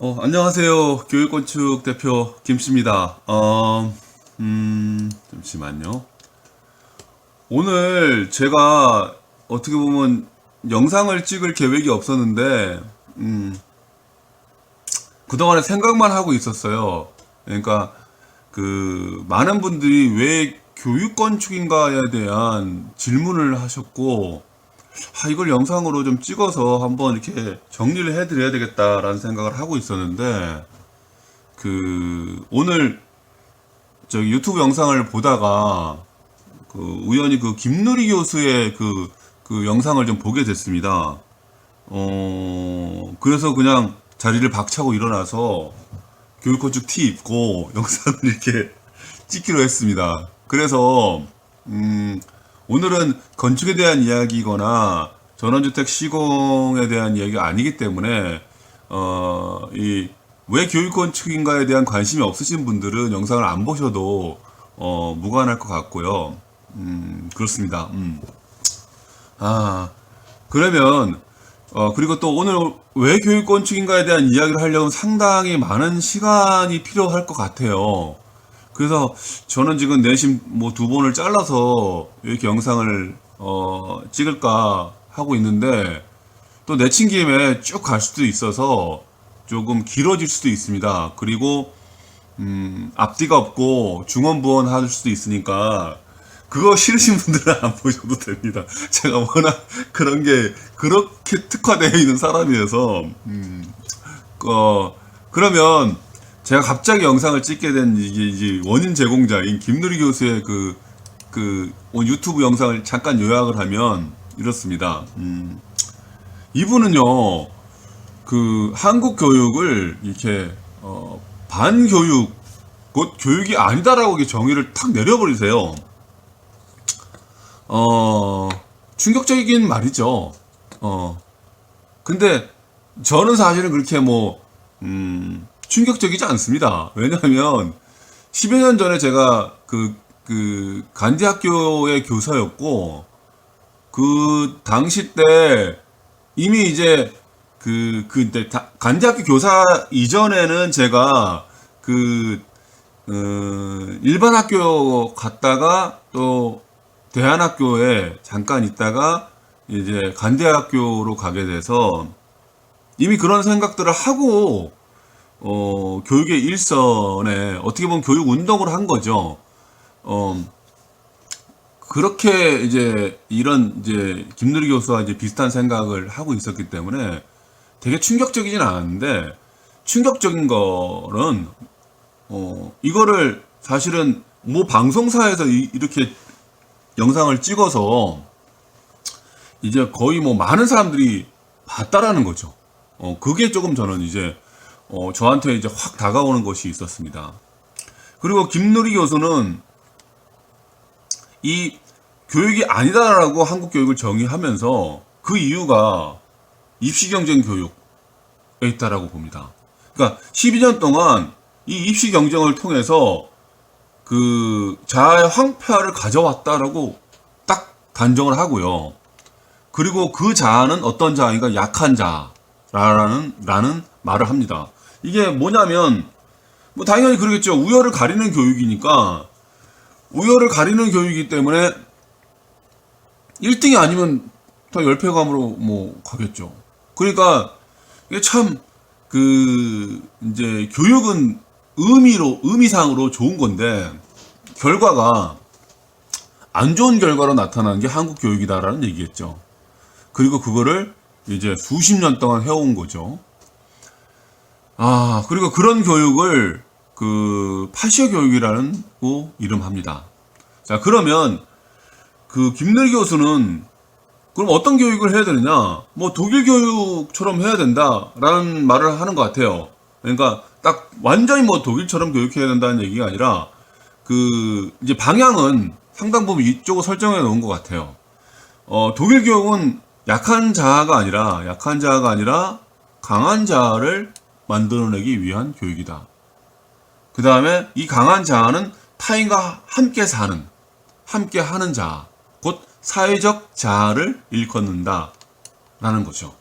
안녕하세요. 교육건축 대표 김씨입니다. 잠시만요. 오늘 제가 어떻게 보면 영상을 찍을 계획이 없었는데, 그동안에 생각만 하고 있었어요. 그러니까, 많은 분들이 왜 교육건축인가에 대한 질문을 하셨고, 이걸 영상으로 좀 찍어서 한번 이렇게 정리를 해드려야 되겠다라는 생각을 하고 있었는데, 오늘 유튜브 영상을 보다가, 우연히 김누리 교수의 그 영상을 좀 보게 됐습니다. 그래서 그냥 자리를 박차고 일어나서 교육건축 티 입고 영상을 이렇게 찍기로 했습니다. 그래서, 오늘은 건축에 대한 이야기거나 전원주택 시공에 대한 이야기가 아니기 때문에 왜 교육건축인가에 대한 관심이 없으신 분들은 영상을 안 보셔도 무관할 것 같고요. 그렇습니다. 그러면 그리고 또 오늘 왜 교육건축인가에 대한 이야기를 하려면 상당히 많은 시간이 필요할 것 같아요. 그래서 저는 지금 내심 뭐 두 번을 잘라서 이렇게 영상을 찍을까 하고 있는데, 또 내친 김에 쭉 갈 수도 있어서 조금 길어질 수도 있습니다. 그리고 앞뒤가 없고 중원부원 할 수도 있으니까 그거 싫으신 분들은 안 보셔도 됩니다. 제가 워낙 그런 게 그렇게 특화되어 있는 사람이어서 그러면 제가 갑자기 영상을 찍게 된 이제 원인 제공자인 김누리 교수의 오늘 유튜브 영상을 잠깐 요약을 하면 이렇습니다. 이분은요, 한국 교육을 이렇게, 반교육, 곧 교육이 아니다라고 이렇게 정의를 탁 내려버리세요. 충격적이긴 말이죠. 근데 저는 사실은 그렇게 충격적이지 않습니다. 왜냐하면 10여 년 전에 제가 간디 학교의 교사였고, 그 당시 때 이미 이제 간디 학교 교사 이전에는 제가 일반 학교 갔다가 또 대한학교에 잠깐 있다가 이제 간디 학교로 가게 돼서 이미 그런 생각들을 하고 교육의 일선에 어떻게 보면 교육 운동을 한 거죠. 그렇게 이제 김누리 교수와 이제 비슷한 생각을 하고 있었기 때문에 되게 충격적이진 않았는데, 충격적인 거는, 이거를 사실은 뭐 방송사에서 이렇게 영상을 찍어서 이제 거의 뭐 많은 사람들이 봤다라는 거죠. 그게 조금 저는 이제 저한테 이제 확 다가오는 것이 있었습니다. 그리고 김누리 교수는 이 교육이 아니다라고 한국 교육을 정의하면서 그 이유가 입시경쟁 교육에 있다라고 봅니다. 그러니까 12년 동안 이 입시 경쟁을 통해서 자아의 황폐화를 가져왔다라고 딱 단정을 하고요. 그리고 그 자아는 어떤 자아인가? 약한 자라는 말을 합니다. 이게 뭐냐면, 뭐 당연히 그러겠죠. 우열을 가리는 교육이니까, 우열을 가리는 교육이기 때문에 1등이 아니면 더 열패감으로 뭐 가겠죠. 그러니까 이게 참 이제 교육은 의미상으로 좋은 건데, 결과가 안 좋은 결과로 나타나는 게 한국 교육이다라는 얘기겠죠. 그리고 그거를 이제 수십 년 동안 해온 거죠. 그리고 그런 교육을 파시어 교육이라는 이름합니다. 자, 그러면 김누리 교수는 그럼 어떤 교육을 해야 되느냐? 뭐 독일 교육처럼 해야 된다라는 말을 하는 것 같아요. 그러니까 딱 완전히 뭐 독일처럼 교육해야 된다는 얘기가 아니라 이제 방향은 상당 부분 이쪽으로 설정해 놓은 것 같아요. 독일 교육은 약한 자아가 아니라 강한 자아를 만들어내기 위한 교육이다. 그 다음에 이 강한 자아는 타인과 함께 하는 자아, 곧 사회적 자아를 일컫는다 라는 거죠.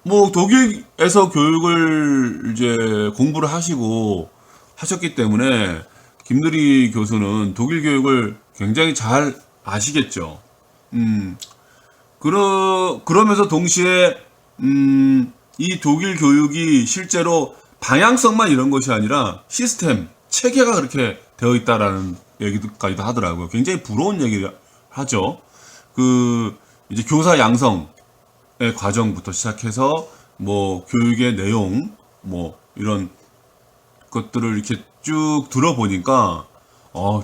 뭐 독일에서 교육을 이제 공부를 하셨기 때문에 김누리 교수는 독일 교육을 굉장히 잘 아시겠죠. 음, 그러면서 동시에, 이 독일 교육이 실제로 방향성만 이런 것이 아니라 시스템, 체계가 그렇게 되어 있다라는 얘기까지도 하더라고요. 굉장히 부러운 얘기를 하죠. 이제 교사 양성의 과정부터 시작해서, 뭐, 교육의 내용, 뭐, 이런 것들을 이렇게 쭉 들어보니까,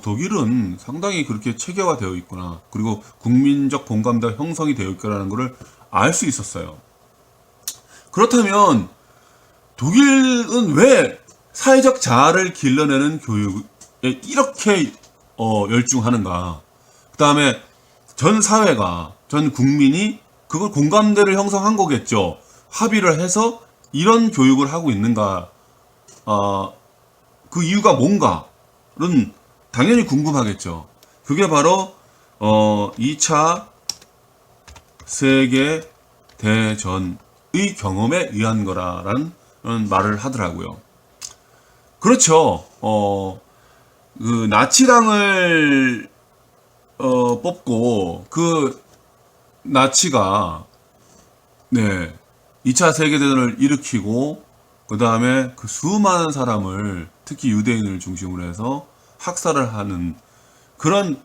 독일은 상당히 그렇게 체계화되어 있구나. 그리고 국민적 공감대가 형성이 되어 있구나라는 것을 알 수 있었어요. 그렇다면 독일은 왜 사회적 자아를 길러내는 교육에 이렇게 열중하는가? 그 다음에 전 사회가, 전 국민이 그걸 공감대를 형성한 거겠죠. 합의를 해서 이런 교육을 하고 있는가? 그 이유가 뭔가는 당연히 궁금하겠죠. 그게 바로 2차 세계 대전의 경험에 의한 거라는 말을 하더라고요. 그렇죠. 그 나치당을 뽑고 그 나치가, 네, 2차 세계대전을 일으키고 그 다음에 그 수많은 사람을, 특히 유대인을 중심으로 해서 학살을 하는 그런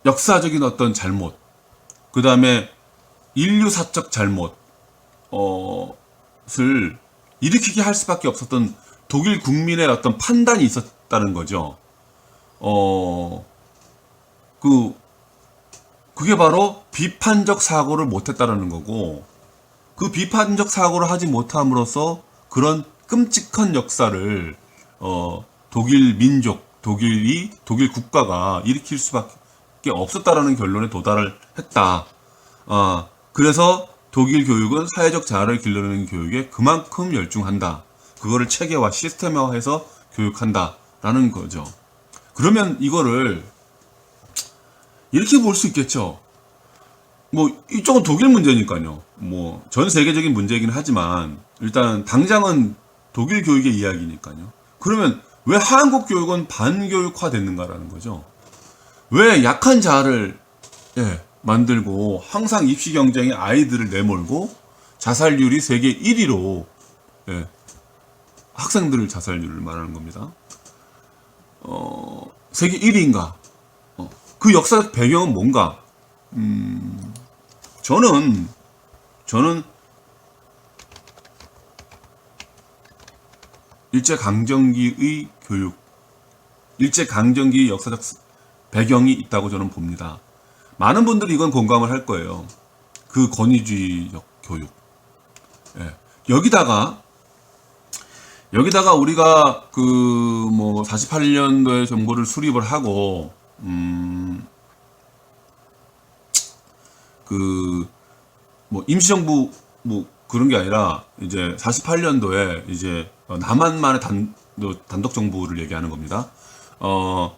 역사적인 어떤 잘못, 그 다음에 인류사적 잘못을 일으키게 할 수밖에 없었던 독일 국민의 어떤 판단이 있었다는 거죠. 그게 바로 비판적 사고를 못했다라는 거고, 그 비판적 사고를 하지 못함으로써 그런 끔찍한 역사를 독일 민족, 독일 국가가 일으킬 수밖에 없었다라는 결론에 도달을 했다. 그래서 독일 교육은 사회적 자아를 길러내는 교육에 그만큼 열중한다. 그거를 체계화, 시스템화해서 교육한다라는 거죠. 그러면 이거를 이렇게 볼 수 있겠죠. 뭐 이쪽은 독일 문제니까요. 뭐 전 세계적인 문제이긴 하지만 일단 당장은 독일 교육의 이야기니까요. 그러면 왜 한국 교육은 반교육화 됐는가라는 거죠. 왜 약한 자아를 만들고 항상 입시 경쟁에 아이들을 내몰고 자살률이 세계 1위로, 학생들 자살률을 말하는 겁니다. 세계 1위인가? 그 역사적 배경은 뭔가? 저는 일제강점기의 교육, 일제강점기의 역사적 배경이 있다고 저는 봅니다. 많은 분들이 이건 공감을 할 거예요. 그 권위주의적 교육. 여기다가 우리가 뭐 48년도에 정보를 수립을 하고, 뭐 임시정부 뭐 그런 게 아니라 이제 48년도에 이제 남한만의 단독 정부를 얘기하는 겁니다.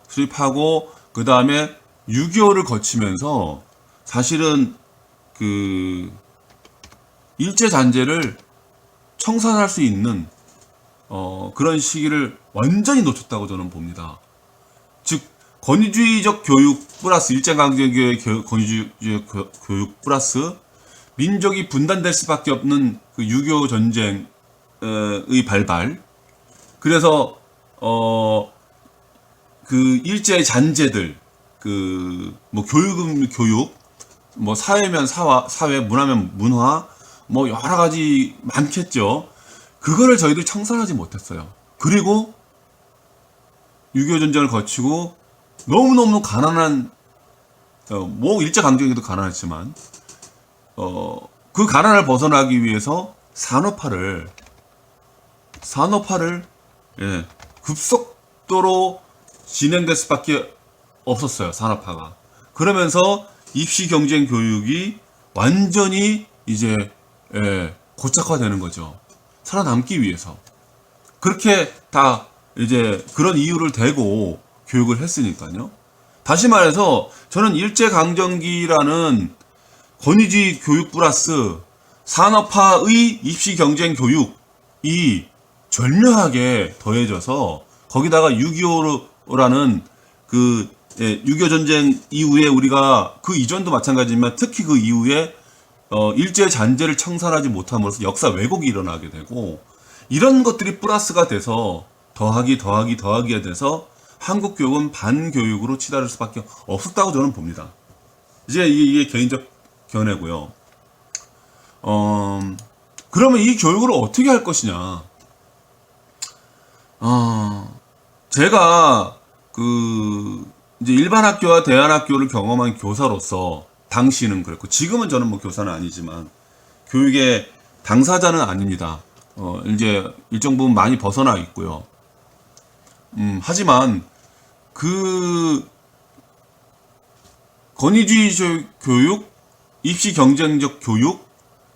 수립하고 그 다음에 6.25를 거치면서 사실은 그 일제 잔재를 청산할 수 있는 그런 시기를 완전히 놓쳤다고 저는 봅니다. 즉 권위주의적 교육 플러스 일제강점기의 권위주의적 교육 플러스 민족이 분단될 수밖에 없는 그 6.25 전쟁의 발발. 그래서 그 일제 잔재들, 뭐 교육, 뭐 사회면 사회, 문화면 문화, 뭐 여러 가지 많겠죠. 그거를 저희들이 청산하지 못했어요. 그리고 6.25 전쟁을 거치고 너무너무 가난한, 뭐 일제강점기도 가난했지만 그 가난을 벗어나기 위해서 산업화를 급속도로 진행될 수밖에 없었어요. 산업화가. 그러면서 입시 경쟁 교육이 완전히 이제 고착화되는 거죠. 살아남기 위해서. 그렇게 다 이제 그런 이유를 대고 교육을 했으니까요. 다시 말해서 저는 일제강점기라는 권위주의 교육 플러스 산업화의 입시 경쟁 교육이 절묘하게 더해져서 거기다가 6.25라는 그 6.25 전쟁 이후에 우리가 그 이전도 마찬가지지만 특히 그 이후에 일제 잔재를 청산하지 못함으로써 역사 왜곡이 일어나게 되고 이런 것들이 플러스가 돼서 더하기가 돼서 한국 교육은 반교육으로 치달을 수밖에 없었다고 저는 봅니다. 이제 이게 개인적 견해고요. 그러면 이 교육을 어떻게 할 것이냐? 제가 이제 일반 학교와 대안학교를 경험한 교사로서 당시는 그랬고 지금은 저는 뭐 교사는 아니지만 교육의 당사자는 아닙니다. 이제 일정 부분 많이 벗어나 있고요. 하지만 권위주의 교육, 입시 경쟁적 교육,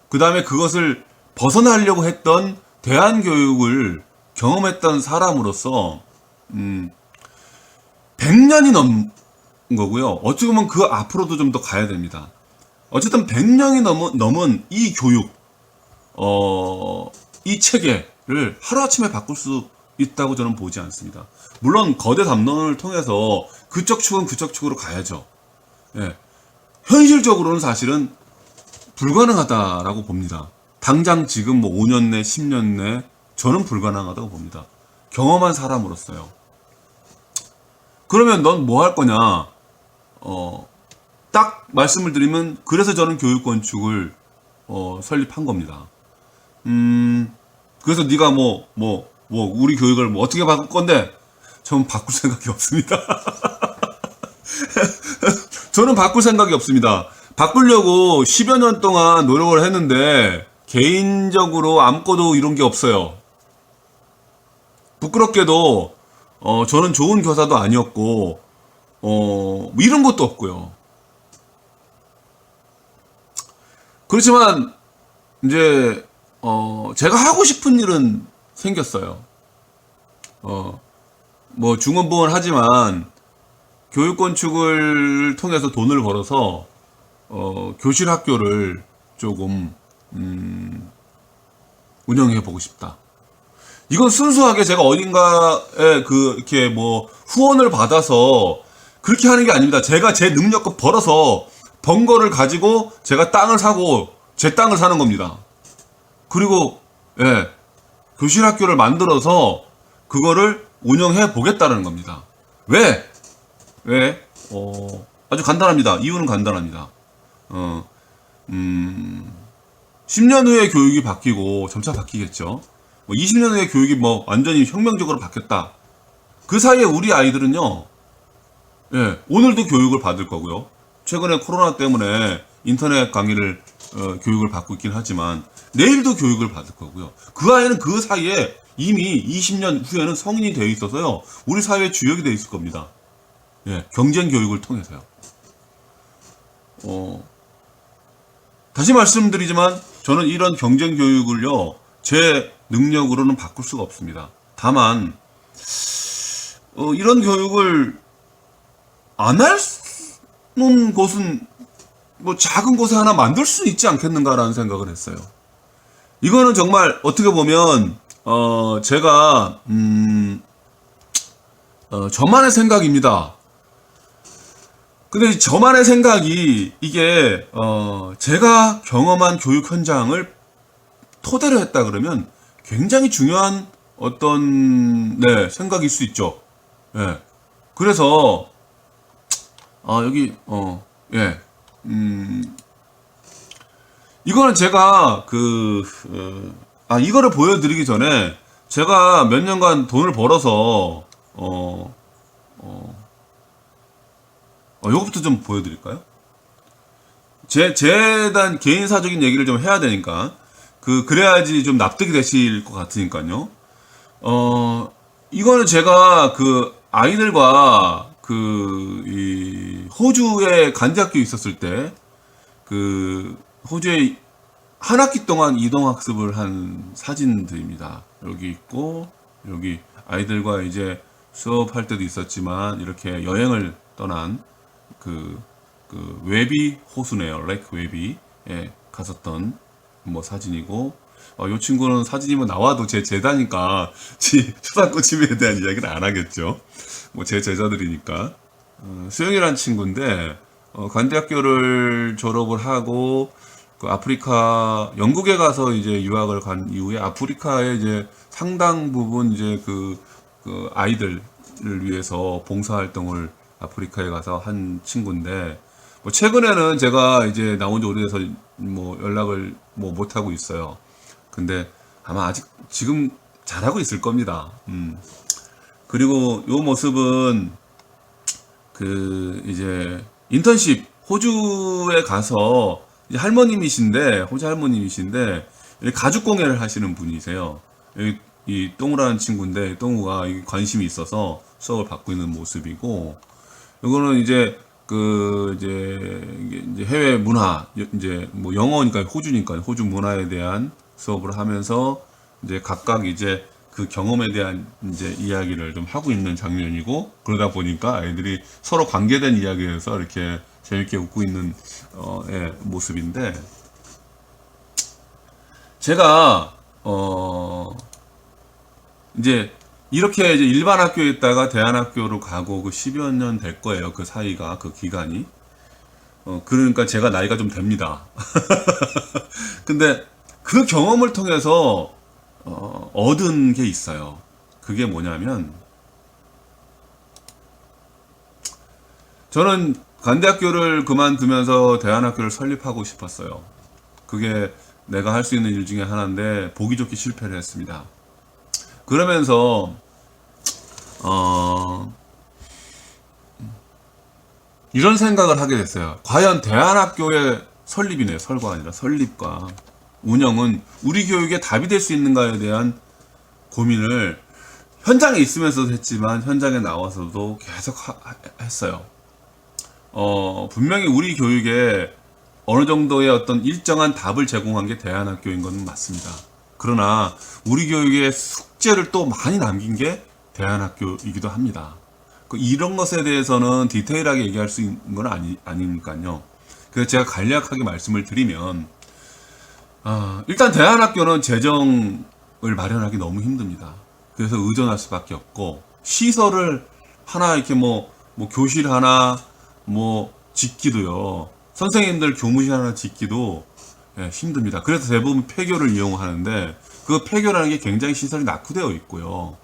그 다음에 그것을 벗어나려고 했던 대안교육을 경험했던 사람으로서 100년이 넘은 거고요. 어찌 보면 그 앞으로도 좀 더 가야 됩니다. 어쨌든 100년이 넘은 이 교육, 이 체계를 하루아침에 바꿀 수 있다고 저는 보지 않습니다. 물론 거대 담론을 통해서 그쪽 축은 그쪽 축으로 가야죠. 예. 현실적으로는 사실은 불가능하다라고 봅니다. 당장 지금 뭐 5년 내, 10년 내 저는 불가능하다고 봅니다. 경험한 사람으로서요. 그러면 넌 뭐 할 거냐? 딱 말씀을 드리면 그래서 저는 교육건축을 설립한 겁니다. 그래서 네가 우리 교육을 뭐 어떻게 바꿀 건데? 저는 바꿀 생각이 없습니다. 저는 바꿀 생각이 없습니다. 바꾸려고 10여 년 동안 노력을 했는데 개인적으로 아무것도 이룬 게 없어요. 부끄럽게도 저는 좋은 교사도 아니었고 뭐 이런 것도 없고요. 그렇지만 이제 제가 하고 싶은 일은 생겼어요. 뭐 중원부원 하지만 교육건축을 통해서 돈을 벌어서 교실 학교를 조금 운영해 보고 싶다. 이건 순수하게 제가 어딘가에 이렇게 뭐 후원을 받아서 그렇게 하는 게 아닙니다. 제가 제 능력껏 벌어서 번 거를 가지고 제가 땅을 사고 제 땅을 사는 겁니다. 그리고 교실 학교를 만들어서 그거를 운영해 보겠다는 겁니다. 왜? 아주 간단합니다. 이유는 간단합니다. 10년 후에 교육이 바뀌고 점차 바뀌겠죠. 뭐 20년 후에 교육이 뭐 완전히 혁명적으로 바뀌었다. 그 사이에 우리 아이들은요, 오늘도 교육을 받을 거고요. 최근에 코로나 때문에 인터넷 강의를 교육을 받고 있긴 하지만 내일도 교육을 받을 거고요. 그 아이는 그 사이에 이미 20년 후에는 성인이 되어 있어서요, 우리 사회의 주역이 되어 있을 겁니다. 경쟁 교육을 통해서요. 다시 말씀드리지만 저는 이런 경쟁 교육을요, 제 능력으로는 바꿀 수가 없습니다. 다만 이런 교육을 안 하는 곳은 뭐 작은 곳에 하나 만들 수 있지 않겠는가라는 생각을 했어요. 이거는 정말 어떻게 보면 제가 저만의 생각입니다. 근데 저만의 생각이 이게 제가 경험한 교육 현장을 토대로 했다 그러면 굉장히 중요한 어떤 생각일 수 있죠. 그래서 여기 이거는 제가 이거를 보여드리기 전에 제가 몇 년간 돈을 벌어서 이거부터 좀 보여드릴까요? 제 재단 개인사적인 얘기를 좀 해야 되니까 그래야지 좀 납득이 되실 것 같으니까요. 이거는 제가 아이들과 이 호주에 간디학교 있었을 때 호주에 한 학기 동안 이동학습을 한 사진들입니다. 여기 있고 여기 아이들과 이제 수업할 때도 있었지만 이렇게 여행을 떠난 그 그 웨비 호수네요. 렉 웨비에 갔었던 뭐 사진이고, 요 친구는 사진이면 나와도 제 제자니까 초등학교 침해에 대한 이야기는 안 하겠죠. 뭐 제 제자들이니까. 수영이란 친구인데 관대학교를 졸업을 하고 그 아프리카 영국에 가서 이제 유학을 간 이후에 아프리카에 이제 상당 부분 이제 그 아이들을 위해서 봉사활동을 아프리카에 가서 한 친구인데 뭐 최근에는 제가 이제 나온 지 오래돼서 뭐 연락을 뭐 못 하고 있어요. 근데 아마 아직 지금 잘하고 있을 겁니다. 그리고 요 모습은 그 이제 인턴십 호주에 가서 이제 할머님이신데 호주 할머님이신데 가죽 공예를 하시는 분이세요. 이 똥우라는 친구인데 똥우가 관심이 있어서 수업을 받고 있는 모습이고 이거는 이제 그 이제 해외 문화 이제 뭐 영어니까 호주니까 호주 문화에 대한 수업을 하면서 이제 각각 이제 그 경험에 대한 이제 이야기를 좀 하고 있는 장면이고 그러다 보니까 아이들이 서로 관계된 이야기에서 이렇게 재밌게 웃고 있는 모습인데 제가 이제 이렇게 이제 일반 학교에 있다가 대안학교로 가고 그 10여 년 될 거예요. 그 사이가 그 기간이 그러니까 제가 나이가 좀 됩니다. 근데 그 경험을 통해서 얻은 게 있어요. 그게 뭐냐면 저는 관대학교를 그만두면서 대안학교를 설립하고 싶었어요. 그게 내가 할 수 있는 일 중에 하나인데 보기 좋게 실패를 했습니다. 그러면서 이런 생각을 하게 됐어요. 과연 대안학교의 설립이네요. 설과 아니라 설립과 운영은 우리 교육에 답이 될 수 있는가에 대한 고민을 현장에 있으면서도 했지만 현장에 나와서도 계속 했어요. 분명히 우리 교육에 어느 정도의 어떤 일정한 답을 제공한 게 대안학교인 건 맞습니다. 그러나 우리 교육의 숙제를 또 많이 남긴 게 대안학교이기도 합니다. 이런 것에 대해서는 디테일하게 얘기할 수 있는 건 아니니까요. 그래서 제가 간략하게 말씀을 드리면 일단 대안학교는 재정을 마련하기 너무 힘듭니다. 그래서 의존할 수밖에 없고 시설을 하나 이렇게 뭐 교실 하나 뭐 짓기도요. 선생님들 교무실 하나 짓기도 힘듭니다. 그래서 대부분 폐교를 이용하는데 그 폐교라는 게 굉장히 시설이 낙후되어 있고요.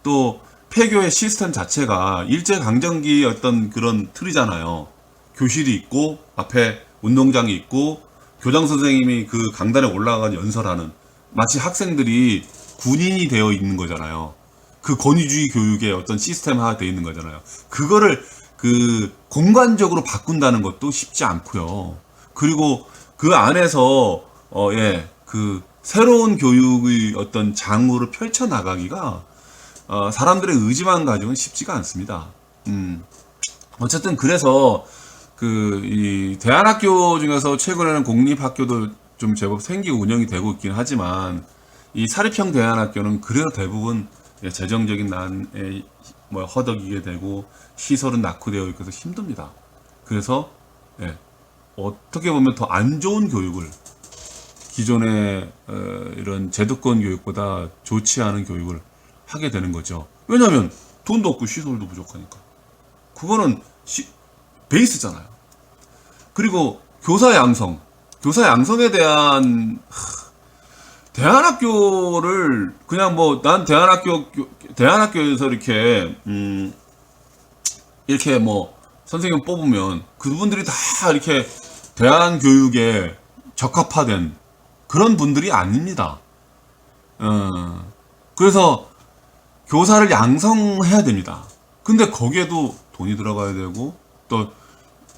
또 폐교의 시스템 자체가 일제강점기 어떤 그런 틀이잖아요. 교실이 있고 앞에 운동장이 있고 교장 선생님이 그 강단에 올라가서 연설하는 마치 학생들이 군인이 되어 있는 거잖아요. 그 권위주의 교육의 어떤 시스템화가 되어 있는 거잖아요. 그거를 그 공간적으로 바꾼다는 것도 쉽지 않고요. 그리고 그 안에서 그 새로운 교육의 어떤 장으로 펼쳐 나가기가 사람들의 의지만 가지고는 쉽지가 않습니다. 어쨌든 그래서 이 대안학교 중에서 최근에는 공립학교도 좀 제법 생기고 운영이 되고 있긴 하지만 이 사립형 대안학교는 그래도 대부분 재정적인 난에 허덕이게 되고 시설은 낙후되어 있어서 힘듭니다. 그래서 어떻게 보면 더 안 좋은 교육을 기존의 이런 제도권 교육보다 좋지 않은 교육을 하게 되는 거죠. 왜냐하면 돈도 없고 시설도 부족하니까. 그거는 베이스잖아요. 그리고 교사 양성에 대한 대안학교를 그냥 난 대안학교에서 이렇게 선생님 뽑으면 그분들이 다 이렇게 대안교육에 적합화된 그런 분들이 아닙니다. 그래서 교사를 양성해야 됩니다. 근데 거기에도 돈이 들어가야 되고 또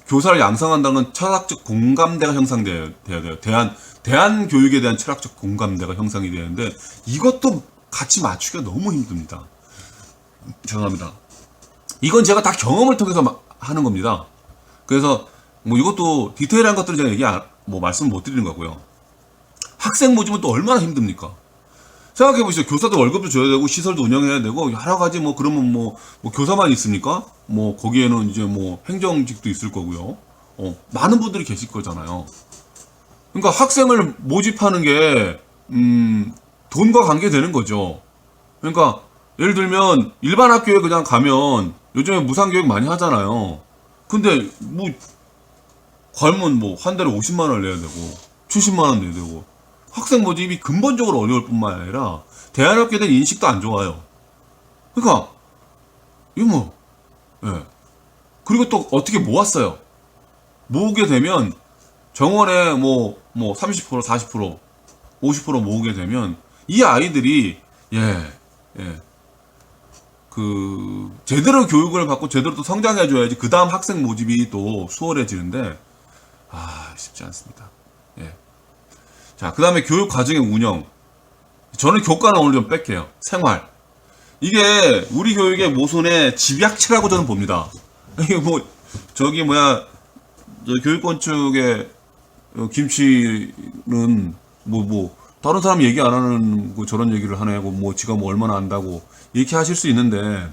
교사를 양성한다는 건 철학적 공감대가 형성돼야 돼요. 대안 교육에 대한 철학적 공감대가 형성이 되는데 이것도 같이 맞추기가 너무 힘듭니다. 죄송합니다. 이건 제가 다 경험을 통해서 하는 겁니다. 그래서 이것도 디테일한 것들은 제가 말씀 못 드리는 거고요. 학생 모집은 또 얼마나 힘듭니까? 생각해 보시죠. 교사도 월급도 줘야 되고 시설도 운영해야 되고 여러 가지 그러면 교사만 있습니까? 거기에는 이제 행정직도 있을 거고요. 많은 분들이 계실 거잖아요. 그러니까 학생을 모집하는 게 돈과 관계되는 거죠. 그러니까 예를 들면 일반 학교에 그냥 가면 요즘에 무상교육 많이 하잖아요. 근데 뭐 관문 뭐 한 달에 50만 원을 내야 되고 70만 원 내야 되고 학생 모집이 근본적으로 어려울 뿐만 아니라 대안학교에 대한 인식도 안 좋아요. 그러니까 이거 뭐 예. 그리고 또 어떻게 모았어요. 모으게 되면 정원에 뭐 30%, 40%, 50% 모으게 되면 이 아이들이 예, 예. 그 제대로 교육을 받고 제대로 또 성장해 줘야지 그 다음 학생 모집이 또 수월해지는데 쉽지 않습니다. 예. 자, 그 다음에 교육 과정의 운영. 저는 교과는 오늘 좀 뺄게요. 생활. 이게 우리 교육의 모순의 집약체라고 저는 봅니다. 이게 뭐 저기 뭐야 저 교육권 측의 김치는 뭐 다른 사람 얘기 안 하는 거 저런 얘기를 하네고 뭐 지가 뭐 얼마나 안다고 이렇게 하실 수 있는데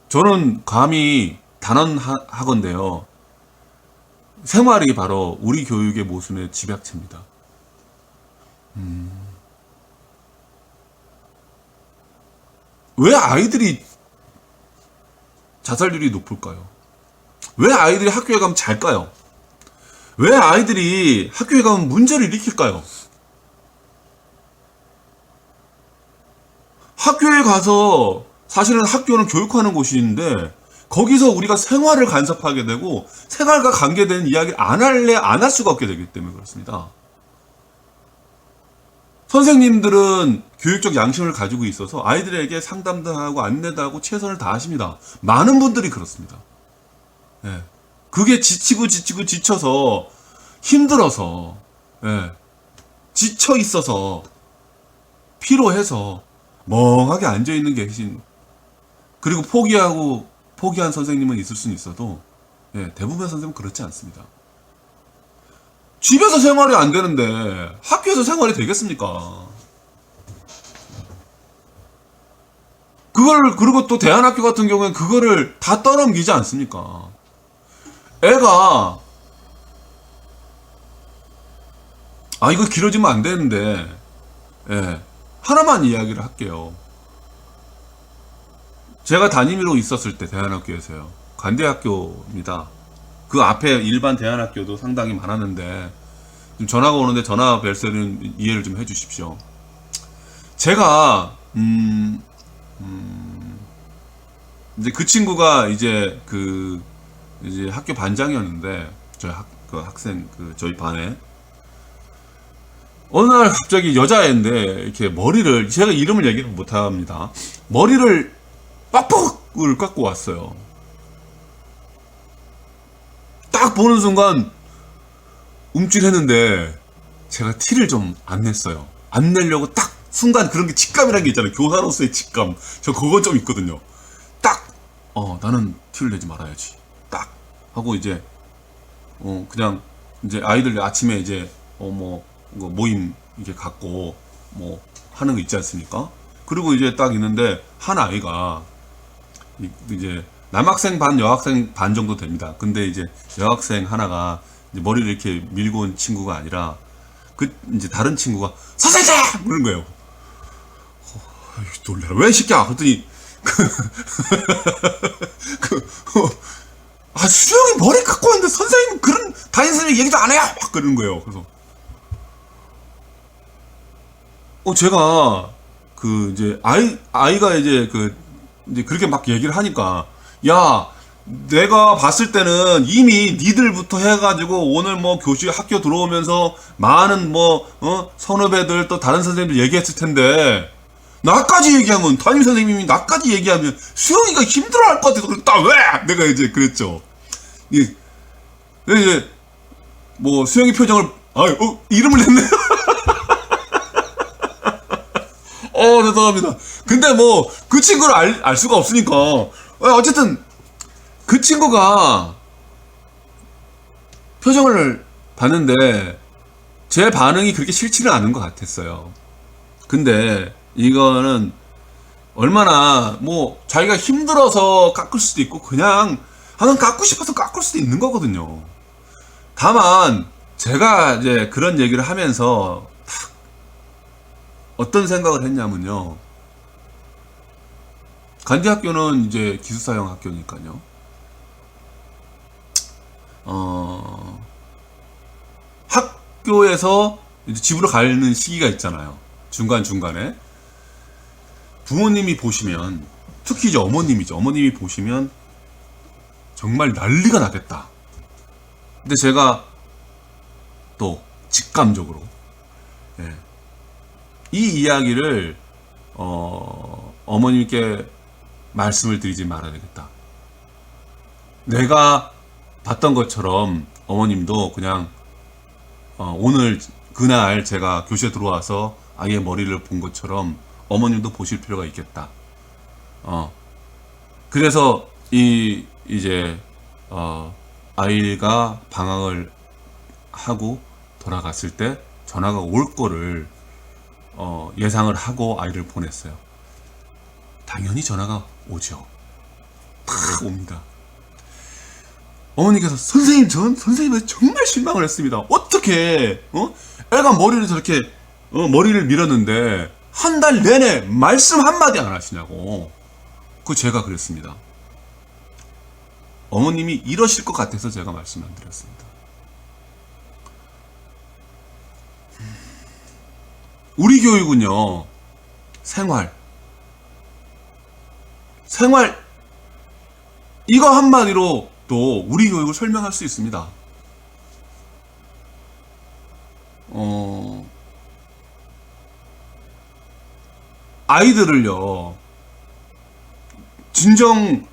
저는 감히 단언하건대요. 생활이 바로 우리 교육의 모순의 집약체입니다. 왜 아이들이 자살률이 높을까요? 왜 아이들이 학교에 가면 잘까요? 왜 아이들이 학교에 가면 문제를 일으킬까요? 학교에 가서 사실은 학교는 교육하는 곳인데 거기서 우리가 생활을 간섭하게 되고 생활과 관계된 이야기를 안 할 수가 없게 되기 때문에 그렇습니다. 선생님들은 교육적 양심을 가지고 있어서 아이들에게 상담도 하고 안내도 하고 최선을 다하십니다. 많은 분들이 그렇습니다. 예. 그게 지치고 지쳐서 힘들어서 지쳐 있어서 피로해서 멍하게 앉아 있는 게 계신 그리고 포기한 선생님은 있을 수는 있어도 대부분의 선생님은 그렇지 않습니다. 집에서 생활이 안 되는데 학교에서 생활이 되겠습니까? 그리고 또 대안학교 같은 경우엔 그거를 다 떠넘기지 않습니까? 애가 이거 길어지면 안 되는데 하나만 이야기를 할게요. 제가 담임으로 있었을 때 대안학교에서요. 관대학교입니다. 그 앞에 일반 대안학교도 상당히 많았는데 좀 전화가 오는데 전화 벨셀은 이해를 좀 해주십시오. 제가 이제 그 친구가 이제 이제 학교 반장이었는데 그 학생 저희 반에 어느 날 갑자기 여자애인데 이렇게 머리를 제가 이름을 얘기를 못합니다. 머리를 빡빡을 깎고 왔어요. 딱 보는 순간 움찔했는데 제가 티를 좀 안 냈어요. 안 내려고 딱 순간 그런 게 직감이라는 게 있잖아요. 교사로서의 직감. 저 그거 좀 있거든요. 딱 나는 티를 내지 말아야지. 딱 하고 이제 그냥 이제 아이들 아침에 이제 모임 이게 갖고 뭐 하는 거 있지 않습니까? 그리고 이제 딱 있는데 한 아이가 이제 남학생 반 여학생 반 정도 됩니다. 근데 이제 여학생 하나가 이제 머리를 이렇게 밀고 온 친구가 아니라 이제 다른 친구가 선생님! 그런 거예요. 놀래라. 왜 시켜? 그랬더니 수영이 머리 깎고 왔는데 선생님 그런 담임선생님 얘기도 안 해요. 막 그러는 거예요. 그래서 제가 이제 아이가 이제 이제 그렇게 막 얘기를 하니까 야 내가 봤을 때는 이미 니들부터 해가지고 오늘 뭐 학교 들어오면서 많은 선후배들 또 다른 선생님들 얘기했을 텐데 나까지 얘기하면 담임 선생님이 나까지 얘기하면 수영이가 힘들어할 것 같아서 나 왜? 내가 이제 그랬죠. 이제 뭐 수영이 표정을 이름을 냈네요. 죄송합니다. 근데 뭐 그 친구를 알 수가 없으니까 어쨌든 그 친구가 표정을 봤는데 제 반응이 그렇게 싫지는 않은 것 같았어요. 근데 이거는 얼마나 자기가 힘들어서 깎을 수도 있고 그냥 난 깎고 싶어서 깎을 수도 있는 거거든요. 다만 제가 이제 그런 얘기를 하면서 어떤 생각을 했냐면요. 간디학교는 이제 기숙사형 학교니까요. 학교에서 이제 집으로 가는 시기가 있잖아요. 중간중간에. 부모님이 보시면, 특히 이제 어머님이죠. 어머님이 보시면 정말 난리가 나겠다. 근데 제가 또 직감적으로 예, 이 이야기를 어머님께 말씀을 드리지 말아야 되겠다. 내가 봤던 것처럼 어머님도 그냥 오늘 그날 제가 교실에 들어와서 아이의 머리를 본 것처럼 어머님도 보실 필요가 있겠다. 그래서 이제 아이가 방학을 하고 돌아갔을 때 전화가 올 거를 예상을 하고 아이를 보냈어요. 당연히 전화가 오죠. 탁 옵니다. 어머니께서 선생님은 정말 실망을 했습니다. 어떻게 애가 머리를 저렇게 머리를 밀었는데 한 달 내내 말씀 한마디 안 하시냐고. 제가 그랬습니다. 어머님이 이러실 것 같아서 제가 말씀 안 드렸습니다. 우리 교육은요, 생활 이거 한마디로 또 우리 교육을 설명할 수 있습니다. 아이들을요, 진정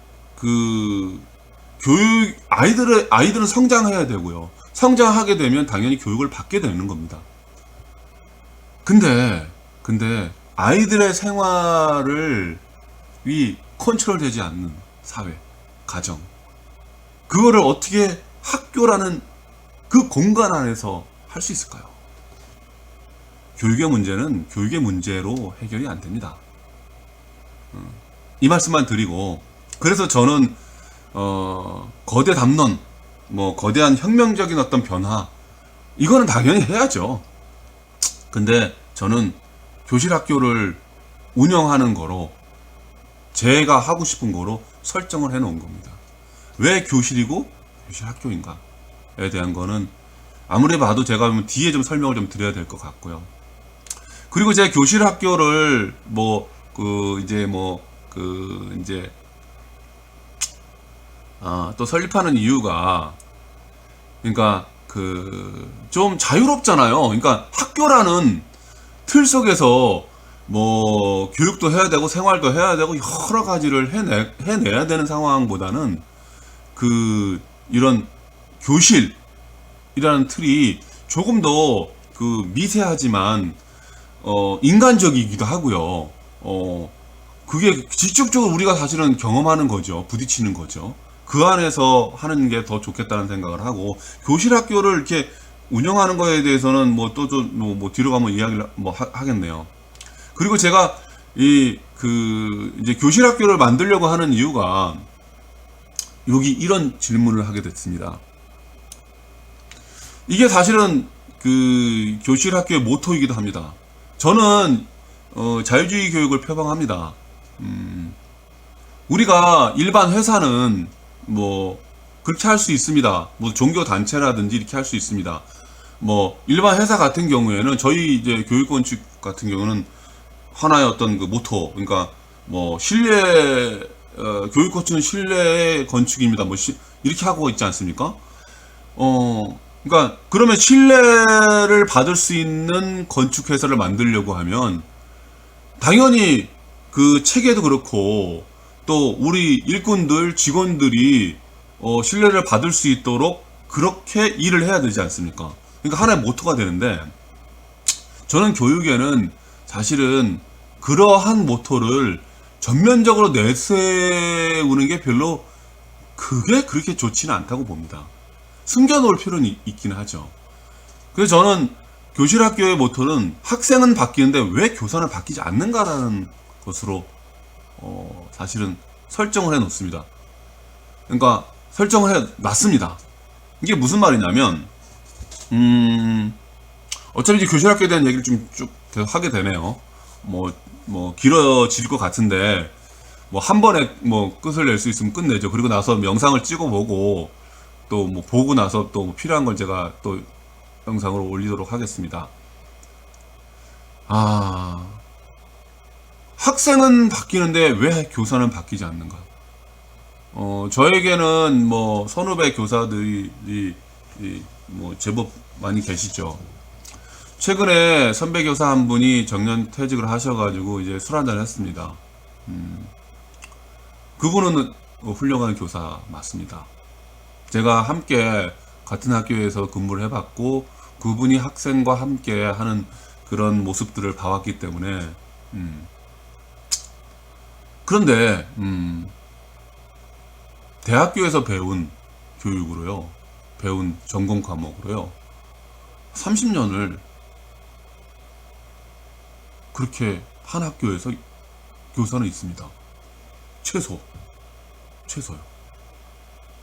교육, 아이들은 성장해야 되고요. 성장하게 되면 당연히 교육을 받게 되는 겁니다. 근데 아이들의 생활을 컨트롤 되지 않는 사회, 가정, 그거를 어떻게 학교라는 그 공간 안에서 할 수 있을까요? 교육의 문제는 교육의 문제로 해결이 안 됩니다. 이 말씀만 드리고, 그래서 저는 거대 담론, 거대한 혁명적인 어떤 변화, 이거는 당연히 해야죠. 근데 저는 교실 학교를 운영하는 거로, 제가 하고 싶은 거로 설정을 해 놓은 겁니다. 왜 교실이고 교실 학교인가에 대한 거는 아무리 봐도 제가 뒤에 좀 설명을 좀 드려야 될 것 같고요. 그리고 제가 교실 학교를 또 설립하는 이유가, 그러니까 좀 자유롭잖아요. 그러니까 학교라는 틀 속에서 교육도 해야 되고 생활도 해야 되고 여러 가지를 해내야 되는 상황보다는 이런 교실이라는 틀이 조금 더 미세하지만 인간적이기도 하고요. 그게 직접적으로 우리가 사실은 경험하는 거죠. 부딪히는 거죠. 그 안에서 하는 게 더 좋겠다는 생각을 하고, 교실 학교를 이렇게 운영하는 거에 대해서는 뒤로 가면 이야기를 하겠네요. 그리고 제가 이제 교실 학교를 만들려고 하는 이유가, 여기 이런 질문을 하게 됐습니다. 이게 사실은 교실 학교의 모토이기도 합니다. 저는 자유주의 교육을 표방합니다. 우리가 일반 회사는 그렇게 할 수 있습니다. 종교 단체라든지 이렇게 할 수 있습니다. 일반 회사 같은 경우에는, 저희 이제 교육건축 같은 경우는 하나의 어떤 모토, 그러니까 교육건축은 실내 건축입니다. 이렇게 하고 있지 않습니까? 그러니까 그러면 신뢰를 받을 수 있는 건축회사를 만들려고 하면 당연히 그 체계도 그렇고 또 우리 일꾼들, 직원들이 신뢰를 받을 수 있도록 그렇게 일을 해야 되지 않습니까? 그러니까 하나의 모토가 되는데, 저는 교육에는 사실은 그러한 모토를 전면적으로 내세우는 게 별로 그게 그렇게 좋지는 않다고 봅니다. 숨겨놓을 필요는 있긴 하죠. 그래서 저는 교실 학교의 모토는 학생은 바뀌는데 왜 교사는 바뀌지 않는가라는 것으로 사실은 설정을 해 놓습니다. 그러니까 설정을 해 놨습니다. 이게 무슨 말이냐면, 어차피 이제 교실학교에 대한 얘기를 좀 쭉 계속 하게 되네요. 길어질 것 같은데, 한 번에 끝을 낼 수 있으면 끝내죠. 그리고 나서 영상을 찍어보고, 또 보고 나서 또 필요한 걸 제가 또 영상으로 올리도록 하겠습니다. 학생은 바뀌는데 왜 교사는 바뀌지 않는가? 저에게는 선후배 교사들이 제법 많이 계시죠. 최근에 선배 교사 한 분이 정년 퇴직을 하셔가지고 이제 술 한잔 했습니다. 그분은 훌륭한 교사 맞습니다. 제가 함께 같은 학교에서 근무를 해봤고 그분이 학생과 함께 하는 그런 모습들을 봐왔기 때문에 그런데 대학교에서 배운 교육으로요, 배운 전공 과목으로요 30년을 그렇게 한 학교에서 교사는 있습니다. 최소요.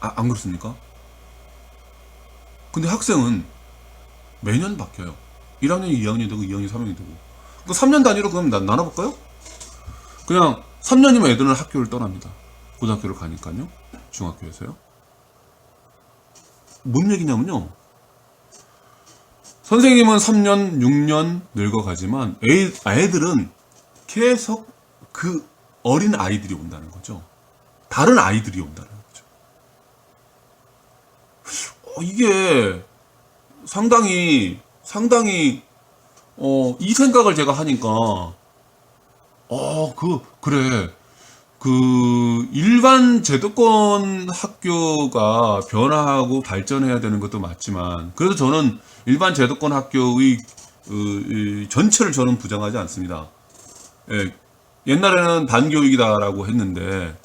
안 그렇습니까? 근데 학생은 매년 바뀌어요. 1학년이 2학년이 되고 2학년이 3학년이 되고. 그 3년 단위로 그럼 나눠볼까요? 그냥 3년이면 애들은 학교를 떠납니다. 고등학교를 가니까요. 중학교에서요. 뭔 얘기냐면요, 선생님은 3년, 6년 늙어가지만 애들은 계속 그 어린 아이들이 온다는 거죠. 다른 아이들이 온다는 거죠. 이게 상당히 이 생각을 제가 하니까 그래. 일반 제도권 학교가 변화하고 발전해야 되는 것도 맞지만, 그래도 저는 일반 제도권 학교의 이 전체를 저는 부정하지 않습니다. 예, 옛날에는 반교육이다라고 했는데,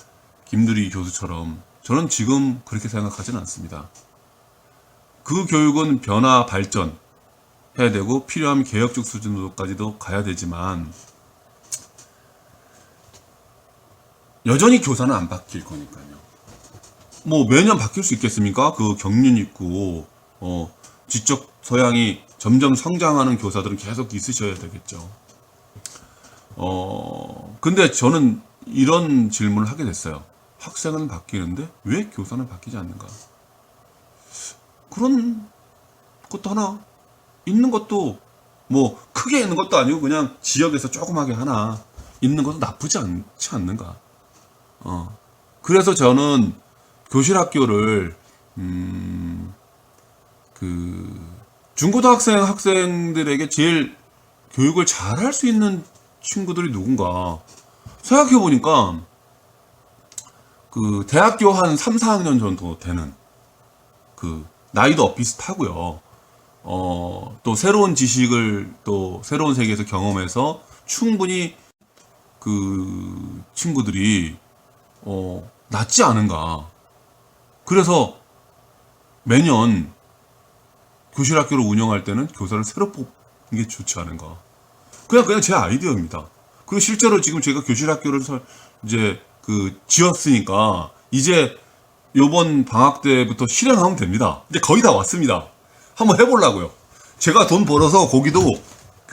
김두리 교수처럼, 저는 지금 그렇게 생각하지는 않습니다. 그 교육은 변화, 발전 해야 되고, 필요하면 개혁적 수준으로까지도 가야 되지만, 여전히 교사는 안 바뀔 거니까요. 매년 바뀔 수 있겠습니까? 그 경륜 있고, 지적 소양이 점점 성장하는 교사들은 계속 있으셔야 되겠죠. 근데 저는 이런 질문을 하게 됐어요. 학생은 바뀌는데 왜 교사는 바뀌지 않는가? 그런 것도 하나 있는 것도 크게 있는 것도 아니고 그냥 지역에서 조그맣게 하나 있는 것도 나쁘지 않지 않는가? 그래서 저는 교실 학교를 중고등학생 학생들에게 제일 교육을 잘할 수 있는 친구들이 누군가 생각해 보니까 대학교 한 3, 4학년 정도 되는 나이도 비슷하고요. 또 새로운 지식을 또 새로운 세계에서 경험해서 충분히 친구들이 낫지 않은가. 그래서 매년 교실 학교를 운영할 때는 교사를 새로 뽑는 게 좋지 않은가. 그냥 제 아이디어입니다. 그리고 실제로 지금 제가 교실 학교를 이제 지었으니까 이제 요번 방학 때부터 실행하면 됩니다. 이제 거의 다 왔습니다. 한번 해보려고요. 제가 돈 벌어서 거기도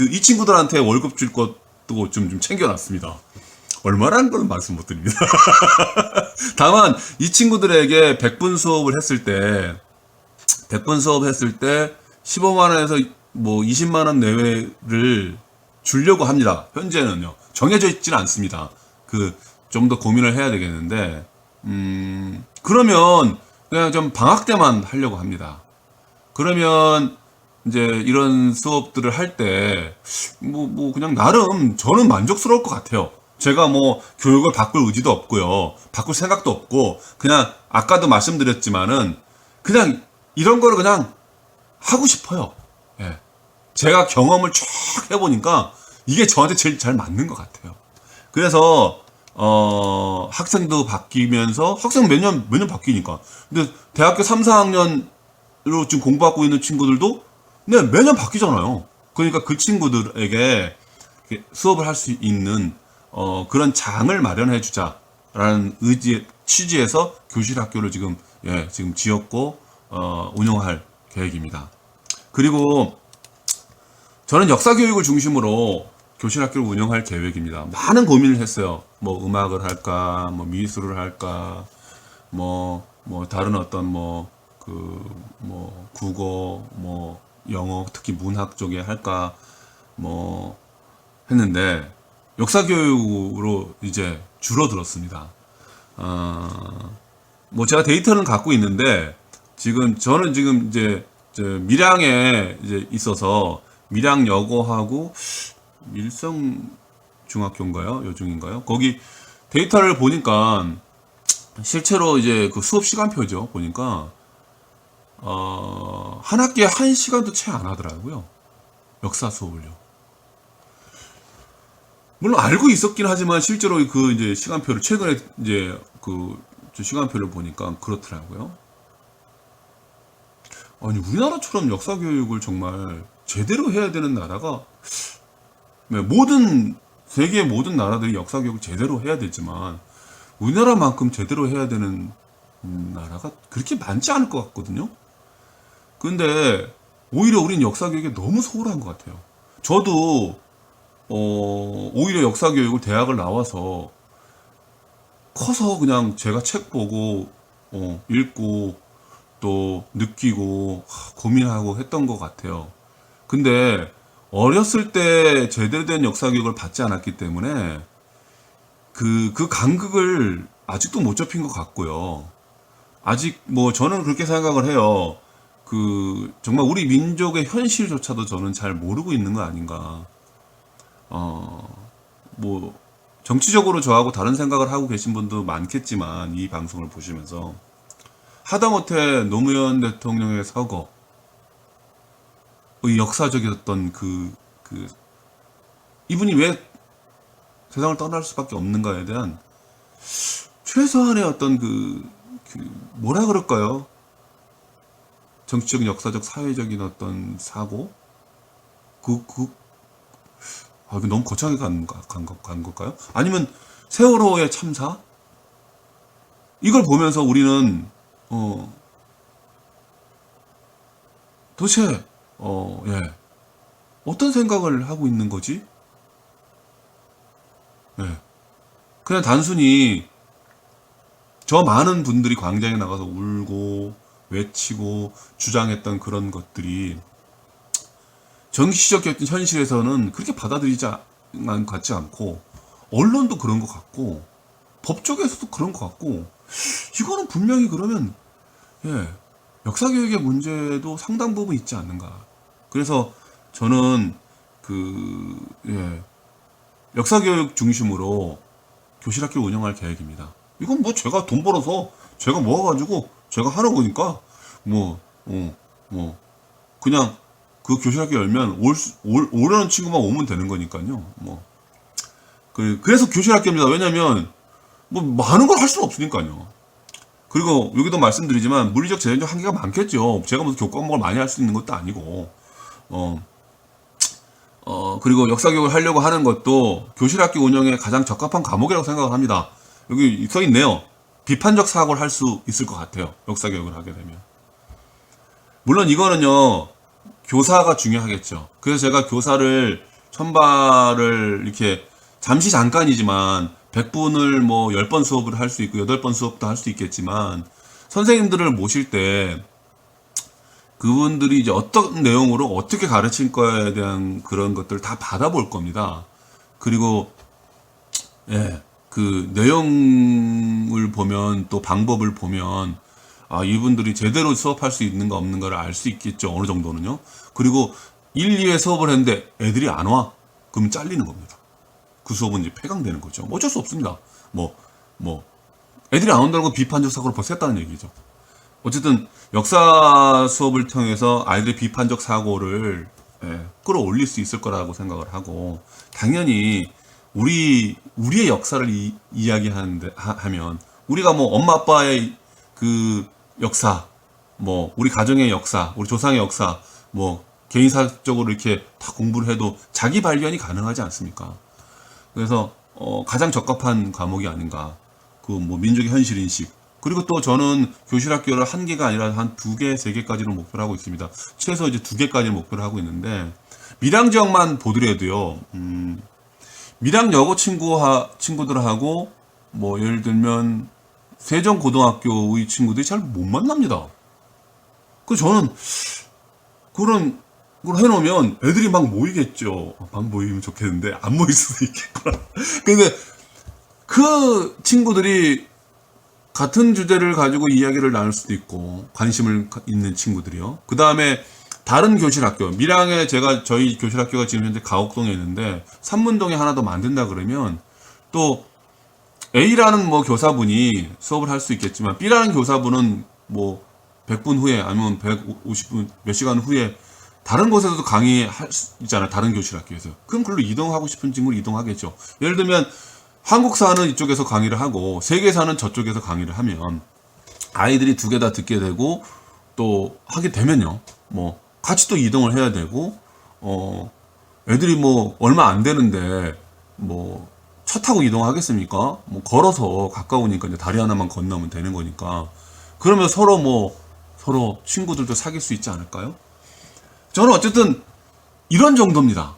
이 친구들한테 월급 줄 것도 좀 챙겨놨습니다. 얼마라는 건 말씀 못 드립니다. 다만 이 친구들에게 100분 수업을 했을 때 15만 원에서 20만 원 내외를 주려고 합니다. 현재는요. 정해져 있지는 않습니다. 좀 더 고민을 해야 되겠는데, 그러면 그냥 좀 방학 때만 하려고 합니다. 그러면 이제 이런 수업들을 할 때 그냥 나름 저는 만족스러울 것 같아요. 제가 교육을 바꿀 의지도 없고요. 바꿀 생각도 없고, 그냥 아까도 말씀드렸지만은 그냥 이런 거를 그냥 하고 싶어요. 예. 제가 경험을 쫙 해보니까 이게 저한테 제일 잘 맞는 것 같아요. 그래서 학생도 바뀌면서, 학생 매년 바뀌니까. 근데 대학교 3, 4학년으로 지금 공부하고 있는 친구들도 매년 바뀌잖아요. 그러니까 그 친구들에게 수업을 할 수 있는 그런 장을 마련해 주자라는 취지에서 교실 학교를 지금 예, 지금 지었고 운영할 계획입니다. 그리고 저는 역사 교육을 중심으로 교실 학교를 운영할 계획입니다. 많은 고민을 했어요. 뭐 음악을 할까, 뭐 미술을 할까, 뭐 다른 어떤 뭐 국어, 뭐 영어, 특히 문학 쪽에 할까 뭐 했는데 역사 교육으로 이제 줄어들었습니다. 뭐 제가 데이터는 갖고 있는데 저는 지금 이제 밀양에 이제 있어서 밀양여고하고 밀성 중학교인가요? 여중인가요? 거기 데이터를 보니까 실제로 이제 그 수업 시간표죠. 보니까 한 학기에 1시간도 채 안 하더라고요. 역사 수업을요. 물론 알고 있었긴 하지만 실제로 그 이제 시간표를 최근에 이제 저 시간표를 보니까 그렇더라고요. 아니 우리나라처럼 역사 교육을 정말 제대로 해야 되는 나라가 세계 모든 나라들이 역사 교육을 제대로 해야 되지만 우리나라만큼 제대로 해야 되는 나라가 그렇게 많지 않을 것 같거든요. 근데 오히려 우린 역사 교육에 너무 소홀한 것 같아요. 저도 오히려 역사 교육을 대학을 나와서 커서 그냥 제가 책 보고 읽고 또 느끼고 고민하고 했던 것 같아요. 근데 어렸을 때 제대로 된 역사 교육을 받지 않았기 때문에 그 간극을 아직도 못 좁힌 것 같고요. 아직 뭐 저는 그렇게 생각을 해요. 정말 우리 민족의 현실조차도 저는 잘 모르고 있는 거 아닌가. 뭐 정치적으로 저하고 다른 생각을 하고 계신 분도 많겠지만 이 방송을 보시면서 하다못해 노무현 대통령의 서거의 역사적이었던 이분이 왜 세상을 떠날 수밖에 없는가에 대한 최소한의 어떤 뭐라 그럴까요? 정치적인, 역사적, 사회적인 어떤 사고? 이거 너무 거창하게 간 걸까요? 아니면 세월호의 참사? 이걸 보면서 우리는, 도대체, 예. 어떤 생각을 하고 있는 거지? 예. 그냥 단순히 저 많은 분들이 광장에 나가서 울고 외치고 주장했던 그런 것들이 정치적 현실에서는 그렇게 받아들이지 같지 않고 언론도 그런 것 같고 법 쪽에서도 그런 것 같고 이거는 분명히 그러면 역사교육의 문제도 상당 부분 있지 않는가. 그래서 저는 역사교육 중심으로 교실학교 운영할 계획입니다. 이건 뭐 제가 돈 벌어서 제가 모아가지고 제가 하는 거니까 그냥 그 교실학교 열면 오려는 친구만 오면 되는 거니까요. 그래서 교실학교입니다. 왜냐면 뭐 많은 걸 할 수는 없으니까요. 그리고 여기도 말씀드리지만 물리적 재정적 한계가 많겠죠. 제가 무슨 교과 과목을 많이 할 수 있는 것도 아니고 그리고 역사교육을 하려고 하는 것도 교실학교 운영에 가장 적합한 과목이라고 생각을 합니다. 여기 써 있네요. 비판적 사고를 할 수 있을 것 같아요. 역사교육을 하게 되면. 물론 이거는요, 교사가 중요하겠죠. 그래서 제가 교사를 선발을 이렇게 잠깐이지만 100분을 뭐 10번 수업을 할 수 있고 8번 수업도 할 수 있겠지만 선생님들을 모실 때 그분들이 이제 어떤 내용으로 어떻게 가르칠 거에 대한 그런 것들을 다 받아볼 겁니다. 그리고 그 내용을 보면 또 방법을 보면 이분들이 제대로 수업할 수 있는가 없는가를 알 수 있겠죠. 어느 정도는요. 그리고 1, 2회 수업을 했는데 애들이 안 와. 그럼 잘리는 겁니다. 그 수업은 이제 폐강되는 거죠. 어쩔 수 없습니다. 애들이 안 온다는 건 비판적 사고를 벌써 했다는 얘기죠. 어쨌든 역사 수업을 통해서 아이들의 비판적 사고를 끌어올릴 수 있을 거라고 생각을 하고, 당연히 우리의 역사를 이야기하면 우리가 뭐 엄마 아빠의 그 역사, 뭐 우리 가정의 역사, 우리 조상의 역사, 뭐 개인사적으로 이렇게 다 공부를 해도 자기 발견이 가능하지 않습니까? 그래서 가장 적합한 과목이 아닌가. 그 뭐 민족의 현실 인식, 그리고 또 저는 교실 학교를 한 개가 아니라 한 두 개, 세 개까지로 목표를 하고 있습니다. 최소 이제 두 개까지 목표를 하고 있는데, 밀양 지역만 보더라도요, 밀양 여고 친구들하고, 뭐, 예를 들면, 세종고등학교의 친구들이 잘 못 만납니다. 그래서 저는, 그런 걸 해놓으면 애들이 막 모이겠죠. 막 모이면 좋겠는데, 안 모일 수도 있겠구나. 근데, 그 친구들이 같은 주제를 가지고 이야기를 나눌 수도 있고, 관심을 있는 친구들이요. 그 다음에, 다른 교실 학교, 밀양에 저희 교실 학교가 지금 현재 가옥동에 있는데, 산문동에 하나 더 만든다 그러면, 또, A라는 뭐 교사분이 수업을 할 수 있겠지만, B라는 교사분은 뭐, 100분 후에, 아니면 150분, 몇 시간 후에, 다른 곳에서도 강의할 수 있잖아요. 다른 교실 학교에서. 그럼 그걸로 이동하고 싶은 친구를 이동하겠죠. 예를 들면, 한국사는 이쪽에서 강의를 하고, 세계사는 저쪽에서 강의를 하면, 아이들이 두 개 다 듣게 되고, 또, 하게 되면요. 뭐, 같이 또 이동을 해야 되고, 애들이 뭐, 얼마 안 되는데, 뭐, 차 타고 이동하겠습니까? 뭐, 걸어서 가까우니까 이제 다리 하나만 건너면 되는 거니까. 그러면 서로 친구들도 사귈 수 있지 않을까요? 저는 어쨌든, 이런 정도입니다.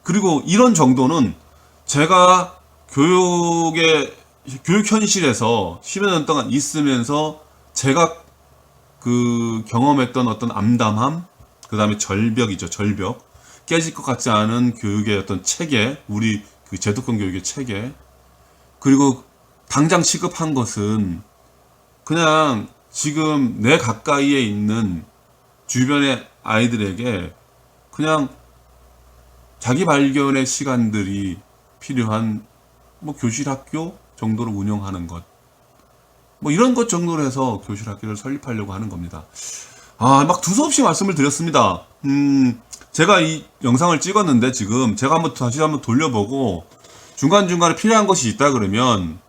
그리고 이런 정도는 제가 교육 현실에서 10여 년 동안 있으면서 제가 그 경험했던 어떤 암담함, 그 다음에 절벽이죠, 절벽. 깨질 것 같지 않은 교육의 어떤 체계, 우리 그 제도권 교육의 체계. 그리고 당장 시급한 것은 그냥 지금 내 가까이에 있는 주변의 아이들에게 그냥 자기 발견의 시간들이 필요한 뭐 교실 학교 정도로 운영하는 것. 뭐 이런 것 정도로 해서 교실 학교를 설립하려고 하는 겁니다. 막 두서없이 말씀을 드렸습니다. 제가 이 영상을 찍었는데 지금 제가 다시 한번 돌려보고 중간중간에 필요한 것이 있다 그러면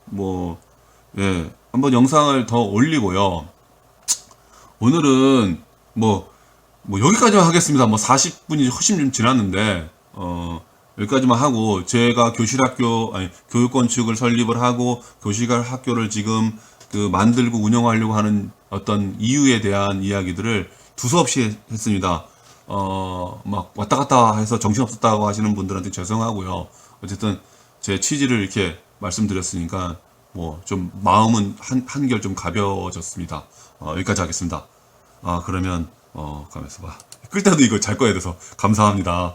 한번 영상을 더 올리고요. 오늘은 뭐 여기까지만 하겠습니다. 뭐 40분이 훨씬 좀 지났는데 여기까지만 하고 제가 교육건축을 설립을 하고 교실 학교를 지금 만들고 운영하려고 하는 어떤 이유에 대한 이야기들을 두서없이 했습니다. 막 왔다 갔다 해서 정신없었다고 하시는 분들한테 죄송하고요. 어쨌든 제 취지를 이렇게 말씀드렸으니까 뭐 좀 마음은 한결 좀 가벼워졌습니다. 여기까지 하겠습니다. 그러면 가면서 끌 때도 이거 잘 꺼야 돼서 감사합니다.